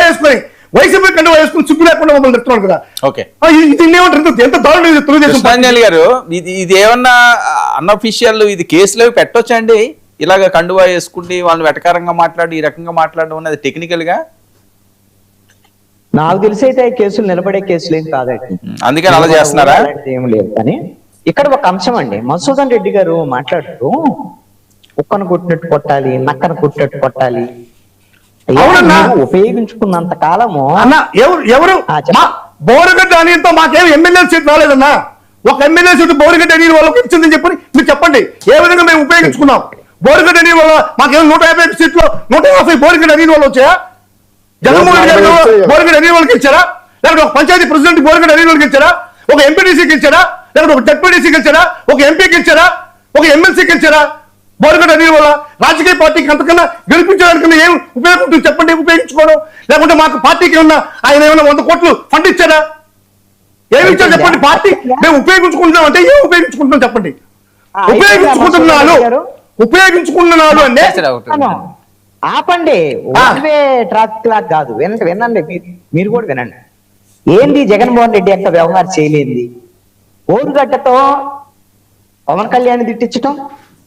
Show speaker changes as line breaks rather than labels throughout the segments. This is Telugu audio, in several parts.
వేసుకొని వైసీపీ కండువా వేసుకుని సిగ్గు లేకుండా మమ్మల్ని తిడుతున్నాడు కదా.
ఓకే,
ఇది ఏమంటారు? ఎంత దారుణం తెలుగుదేశం
గారు. ఇది ఏమన్నా అన్అఫీషియల్ ఇది కేసులు పెట్టొచ్చండి? ఇలాగ కండువా వేసుకుంటే వాళ్ళని వెటకారంగా మాట్లాడి ఈ రకంగా మాట్లాడడం అనేది టెక్నికల్ గా
నాకు తెలిసి అయితే కేసులు నిలబడే కేసులు ఏం కాదండి.
అందుకని అలా చేస్తున్నారా?
ఏం లేదు. కానీ ఇక్కడ ఒక అంశం అండి, మధుసూదన్ రెడ్డి గారు మాట్లాడుతూ కుక్కను కొట్టినట్టు కొట్టాలి, నక్కను కొట్టినట్టు కొట్టాలి ఉపయోగించుకున్నంత కాలము
అన్న ఎవరు బోరగడ్డ అనితో మాకేం ఎమ్మెల్యే సీట్ రాలేదన్నా. ఒక ఎమ్మెల్యే సీట్ బోరగడ్డ అని వాళ్ళకి ఇచ్చిందని చెప్పి మీరు చెప్పండి. ఏ విధంగా మేము ఉపయోగించుకున్నాం? బోరగడ్డ అని వల్ల మాకేమో 150 సీట్లు 150 బోరగడ్డ అని వాళ్ళు వచ్చాయా? జగన్మోహన్ రెడ్డి గారు బోరగడ్డ అని వాళ్ళకి ఇచ్చారా? లేకపోతే ఒక పంచాయతీ ప్రెసిడెంట్ బోరగడ్డ అని వాళ్ళకి ఇచ్చారా? ఒక ఎంపీటీసీకి ఇచ్చారా? లేకపోతే ఒక జడ్పీటీసీకి ఇచ్చారా? ఒక ఎంపీకి ఇచ్చారా? ఒక ఎమ్మెల్సీకి ఇచ్చారా? బోరగడ్డ అని వల్ల రాజకీయ పార్టీకి అంతకన్నా గెలిపించడానికన్నా ఏం ఉపయోగం చెప్పండి? ఉపయోగించుకోవడం లేకుంటే మాకు పార్టీకి ఏమన్నా ఆయన ఏమన్నా 100 కోట్లు ఫండ్ ఇచ్చారా? ఏమి ఇచ్చారు చెప్పండి? పార్టీ మేము ఉపయోగించుకుంటున్నాం అంటే ఏం ఉపయోగించుకుంటున్నాం చెప్పండి? ఉపయోగించుకుంటున్నాను అంటే
ఆపండి. ట్రాఫిక్ లాగా కాదు, వినండి మీరు కూడా వినండి. ఏంది జగన్మోహన్ రెడ్డి యొక్క వ్యవహారం చేయలేంది? ఓరుగడ్డతో పవన్ కళ్యాణ్ తిట్టించడం,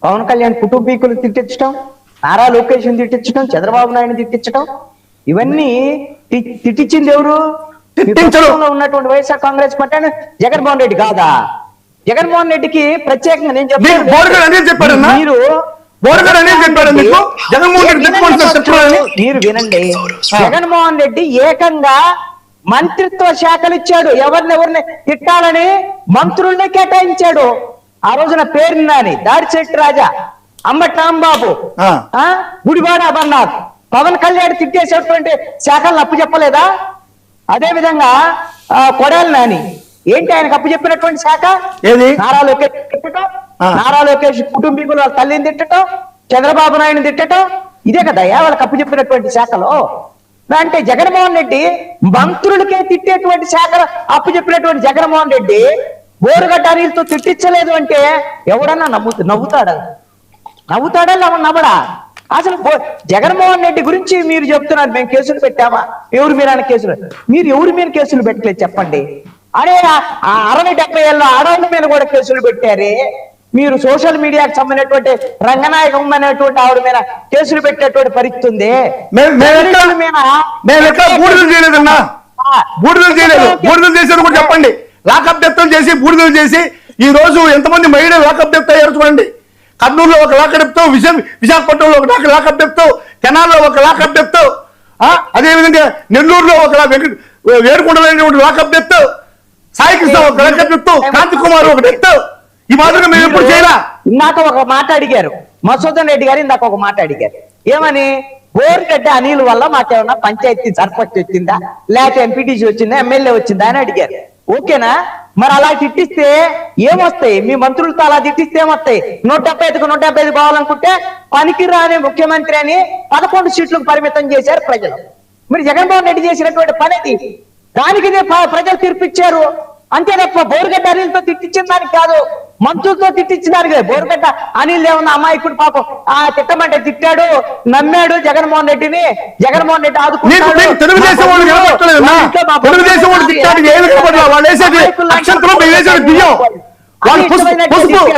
పవన్ కళ్యాణ్ కుటుంబీకులు తిట్టించడం, నారా లోకేష్ తిట్టించడం, చంద్రబాబు నాయుడు తిట్టించడం, ఇవన్నీ తిట్టించింది ఎవరు? ఉన్నటువంటి వైఎస్ఆర్ కాంగ్రెస్ పార్టీ జగన్మోహన్ రెడ్డి కాదా? జగన్మోహన్ రెడ్డికి ప్రత్యేకంగా నేను చెప్పాను, మీరు వినండి. జగన్మోహన్ రెడ్డి ఏకంగా మంత్రిత్వ శాఖలు ఇచ్చాడు. ఎవరినెవరిని తిట్టాలని మంత్రుల్ని కేటాయించాడు. ఆ రోజున పేరు నాని, దాడిశెట్టి రాజా, అంబటి రాంబాబు, గుడివాడ అమర్నాథ్, పవన్ కళ్యాణ్ తిట్టేసేటువంటి శాఖలను అప్పు చెప్పలేదా? అదే విధంగా కొడాలి నాని ఏంటి ఆయనకు అప్పు చెప్పినటువంటి శాఖ? నారా లోకేష్ తిట్టడం, నారా లోకేష్ కుటుంబీకులు వాళ్ళ తల్లిని తిట్టడం, చంద్రబాబు నాయుడు తిట్టడం, ఇదే కదా వాళ్ళకి అప్పు చెప్పినటువంటి శాఖలో. అంటే జగన్మోహన్ రెడ్డి మంత్రులకే తిట్టేటువంటి శాఖ అప్పు చెప్పినటువంటి జగన్మోహన్ రెడ్డి బోరుగడ్డ నీళ్ళతో తిట్టించలేదు అంటే ఎవడన్నా నవ్వుతాడా? నవ్వడా? అసలు జగన్మోహన్ రెడ్డి గురించి మీరు చెప్తున్నారు మేము కేసులు పెట్టామా? ఎవరు మీద కేసులు? మీరు ఎవరి మీద కేసులు పెట్టలేదు చెప్పండి. అరే 60-70 ఏళ్ళ ఆడవాళ్ళ మీద కూడా కేసులు పెట్టారే. మీరు సోషల్ మీడియాకి సంబంధించినటువంటి రంగనాయకం అనేటువంటి ఆవిడ మీద కేసులు పెట్టేటువంటి పరిస్థితి ఉంది.
బూడిదలు చేసేది కూడా చెప్పండి. లాకప్ డెప్తలు చేసి బూడిదలు చేసి ఈ రోజు ఎంతమంది మహిళలు లాకప్ డెప్త్ అయ్యారు చూడండి. కర్నూలులో ఒక లాకప్ డెప్త్, విశాఖపట్నంలో ఒక లాకప్ డెప్త్, తెనాల్లో ఒక లాకప్ డెప్త్, అదేవిధంగా నెల్లూరులో ఒక వేడుకొండలైనటువంటి లాకప్ డెప్త్, సాయి కృష్ణ ఒక లాకప్ డెప్త్, కాంతి కుమార్ ఒక డెప్త్. ఈ మాదిరిగా మేము ఎప్పుడు చేయాలా?
ఇందాక ఒక మాట అడిగారు మధుసూదన్ రెడ్డి గారు, ఇందాక ఒక మాట అడిగారు ఏమని? బోరుగడ్డ అనిల్ వల్ల మాకేమన్నా పంచాయతీ సర్పంచ్ వచ్చిందా, లేకపోతే ఎంపీటీసీ వచ్చిందా, ఎమ్మెల్యే వచ్చిందా అని అడిగారు. ఓకేనా? మరి అలా తిట్టిస్తే ఏమొస్తాయి? మీ మంత్రులతో అలా తిట్టిస్తే ఏమొస్తాయి? 175కు 175 కావాలనుకుంటే పనికిరాని ముఖ్యమంత్రి అని 11 సీట్లకు పరిమితం చేశారు ప్రజలు. మరి జగన్మోహన్ రెడ్డి చేసినటువంటి పనిది, దానికి ప్రజలు తీర్పిచ్చారు. అంతే తప్ప బోరుగడ్డ అనిల్తో తిట్టించిన దానికి కాదు, మంత్రులతో తిట్టించిన దానికి. బోరుగడ్డ అనిల్ ఏమన్నా అమాయకుడు పాపం తిట్టమంటే తిట్టాడు, నమ్మాడు జగన్మోహన్ రెడ్డిని. జగన్మోహన్ రెడ్డి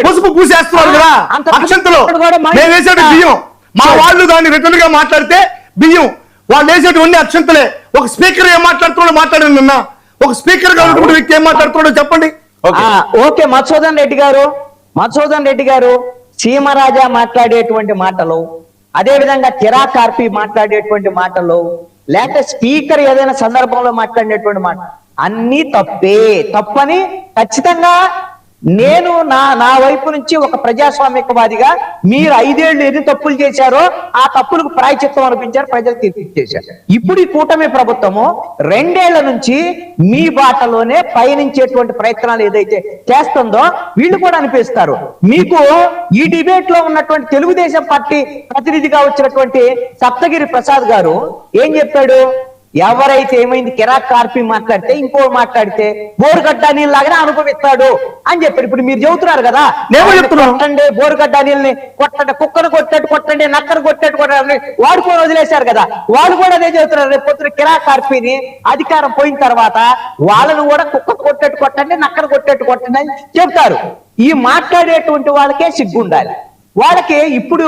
పసుపు పూసేస్తున్నారు కదా అక్షంతలో, మేము వేసేటి బియ్యం. మా వాళ్ళు దాన్ని రిటర్న్ గా మాట్లాడితే బియ్యం, వాళ్ళు వేసేటువంటి అక్షంతలే. ఒక స్పీకర్ ఏం మాట్లాడుతున్నాడో మాట్లాడింది నిన్న. ఒక స్పీకర్ గా ఉన్నటువంటి వ్యక్తి ఏం మాట్లాడుతున్నాడో చెప్పండి.
ఓకే, మధుసూదన్ రెడ్డి గారు సీమరాజా మాట్లాడేటువంటి మాటలు, అదే విధంగా కిరా కార్పి మాట్లాడేటువంటి మాటలు, లేకపోతే స్పీకర్ ఏదైనా సందర్భంలో మాట్లాడేటువంటి మాట అన్ని తప్పని ఖచ్చితంగా నేను నా వైపు నుంచి ఒక ప్రజాస్వామికవాదిగా మీరు 5 ఏళ్లు ఎన్ని తప్పులు చేశారో ఆ తప్పులకు ప్రాయశ్చిత్తం అనిపించారు, ప్రజలు తీర్పిచ్చేశారు. ఇప్పుడు ఈ కూటమి ప్రభుత్వము 2 ఏళ్ల నుంచి మీ బాటలోనే పయనించేటువంటి ప్రయత్నాలు ఏదైతే చేస్తుందో వీళ్ళు కూడా అనిపిస్తారు. మీకు ఈ డిబేట్ లో ఉన్నటువంటి తెలుగుదేశం పార్టీ ప్రతినిధిగా వచ్చినటువంటి సప్తగిరి ప్రసాద్ గారు ఏం చెప్పాడు? ఎవరైతే ఏమైంది కిరాక్ కార్పి మాట్లాడితే ఇంకో మాట్లాడితే బోరుగడ్డ నీళ్ళలాగానే అనుభవిస్తాడు అని చెప్పారు. ఇప్పుడు మీరు చెబుతున్నారు కదా,
నేను చెప్తున్నాను.
కొట్టండి బోరుగడ్డ నీళ్ళని, కొట్టండి కుక్కను కొట్టట్టు కొట్టండి, నక్కను కొట్టట్టు కొట్టండి, వాడుకొని వదిలేశారు కదా. వాళ్ళు కూడా అదే చెబుతున్నారు. రేపు పొద్దున కిరాక్ కార్పిని అధికారం పోయిన తర్వాత వాళ్ళను కూడా కుక్కను కొట్టట్టు కొట్టండి, నక్కను కొట్టట్టు కొట్టండి అని చెప్తారు. ఈ మాట్లాడేటువంటి వాళ్ళకే సిగ్గు ఉండాలి. వాళ్ళకి ఇప్పుడు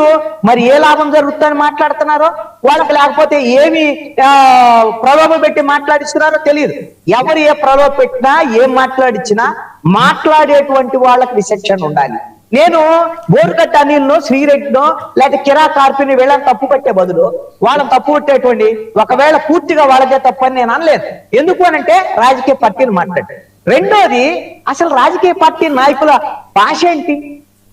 మరి ఏ లాభం జరుగుతుందని మాట్లాడుతున్నారో, వాళ్ళకి లేకపోతే ఏమి ప్రలోభం పెట్టి మాట్లాడిస్తున్నారో తెలియదు. ఎవరు ఏ ప్రలోభ పెట్టినా ఏం మాట్లాడిచ్చినా మాట్లాడేటువంటి వాళ్ళకి విచక్షణ ఉండాలి. నేను బోరుగడ్డ అనిల్నో శ్రీరెడ్డినో లేకపోతే కిరా కార్పిని వీళ్ళని తప్పు పట్టే బదులు వాళ్ళని తప్పు పట్టేటువంటి ఒకవేళ పూర్తిగా వాళ్ళకే తప్పని నేను అనలేదు. ఎందుకు అనంటే రాజకీయ పార్టీని మాట్లాడారు. రెండోది, అసలు రాజకీయ పార్టీ నాయకుల భాష ఏంటి?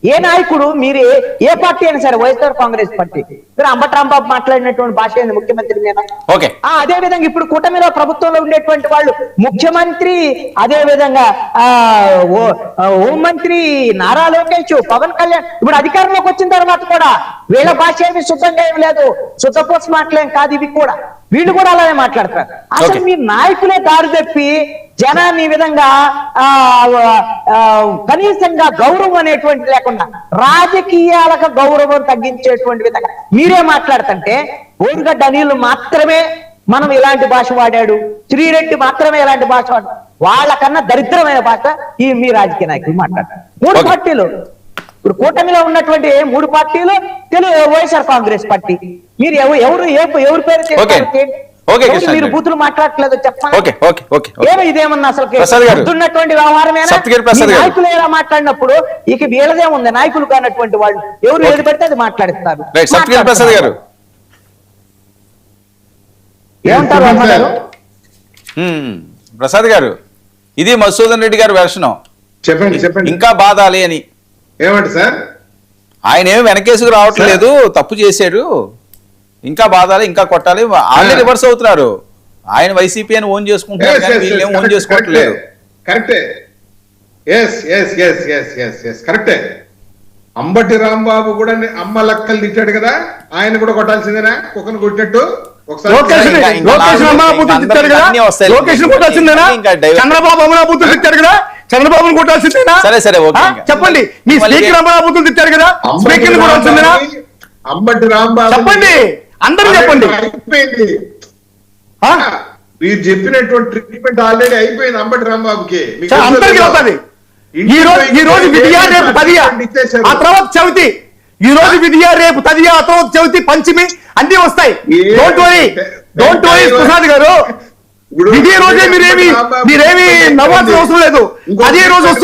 ఏ నాయకుడు మీరు ఏ పార్టీ అయినా సరే, వైఎస్ఆర్ కాంగ్రెస్ పార్టీ మీరు అంబటి రాంబాబు మాట్లాడినటువంటి భాష ఏంది ముఖ్యమంత్రి మీద?
ఓకే.
అదే విధంగా ఇప్పుడు కూటమిలో ప్రభుత్వంలో ఉండేటువంటి వాళ్ళు ముఖ్యమంత్రి, అదే విధంగా హోంమంత్రి నారా లోకేష్, పవన్ కళ్యాణ్ ఇప్పుడు అధికారంలోకి వచ్చిన తర్వాత కూడా వీళ్ళ భాష ఏమి శుద్ధంగా ఏమి లేదు, శుద్ధపోసి మాటలేం కాదు ఇవి కూడా. వీళ్ళు కూడా అలానే మాట్లాడతారు. అసలు మీ నాయకులే దారి తప్పి జనాన్ని ఈ విధంగా కనీసంగా గౌరవం అనేటువంటి లేకుండా రాజకీయాలకు గౌరవం తగ్గించేటువంటి విధంగా మీరే మాట్లాడుతుంటే, బోరుగడ్డ అనిల్ మాత్రమే మనం ఇలాంటి భాష వాడాడు, శ్రీరెడ్డి మాత్రమే ఇలాంటి భాష వాడాడు, వాళ్ళకన్నా దరిద్రమైన భాష ఈ మీ రాజకీయ నాయకులు మాట్లాడతారు. మూడు పార్టీలు ఇప్పుడు కూటమిలో ఉన్నటువంటి 3 పార్టీలు వైఎస్ఆర్ కాంగ్రెస్ పార్టీ. మీరు ఎవరి పేరు మీరు బూతులు మాట్లాడట్లేదు చెప్పండి. ఏమో ఇదేమన్నా అసలు ఉన్నటువంటి వ్యవహారమేనా? నాయకులు ఎలా మాట్లాడినప్పుడు ఇక వీళ్ళదేముంది, నాయకులు కానటువంటి వాళ్ళు ఎవరు ఏది పెడితే అది మాట్లాడిస్తారు. ఏమంటారు అన్నారు
ప్రసాద్ గారు? ఇది మధుసూదన్ రెడ్డి గారు వెర్షను.
చెప్పండి.
ఇంకా బాధాలి అని
ఏమంట సార్?
ఆయన ఏమి వెనకేసుకు రావట్లేదు, తప్పు చేశాడు, ఇంకా బాధాలి, ఇంకా కొట్టాలి. ఆల్రెడీ రివర్స్ అవుతున్నారు. ఆయన వైసీపీ అని ఓన్ చేసుకుంటున్నారు కానీ వీళ్ళు ఏం ఓన్ చేసుకోవట్లేదు.
కరెక్టే. కరెక్టే. అంబటి రాంబాబు కూడా అమ్మ లక్కలు తిట్టాడు కదా, ఆయన కూడా కొట్టాల్సిందేనా కుక్కను కొట్టినట్టు?
చంద్రబాబు అమరాబూతులు తిట్టాడు కదా, చంద్రబాబును కొట్టాల్సిందేనా?
సరే
చెప్పండి. మీ స్పీకర్ అమరాబూతులు తిట్టాడు కదా, స్పీకర్ కొట్టాల్సిందేనా?
అంబటి రాంబాబు
చెప్పండి, అందరూ చెప్పండి.
అయిపోయింది. మీరు చెప్పినటువంటి ట్రీట్మెంట్ ఆల్రెడీ అయిపోయింది అంబటి రాంబాబుకి.
అందరికీ అవుతుంది. ఈ రోజు విధియా, రేపు తదియా, ఆ తర్వాత చవితి. ఈ రోజు విధియా, రేపు తదియా, ఆ తర్వాత చవితి, పంచమి అన్ని వస్తాయి. డోంట్ వరీ ప్రసాద్ గారు. ఇదే రోజే మీరేమి నవ్వాల్సిన అవసరం లేదు. అదే రోజు వస్తుంది.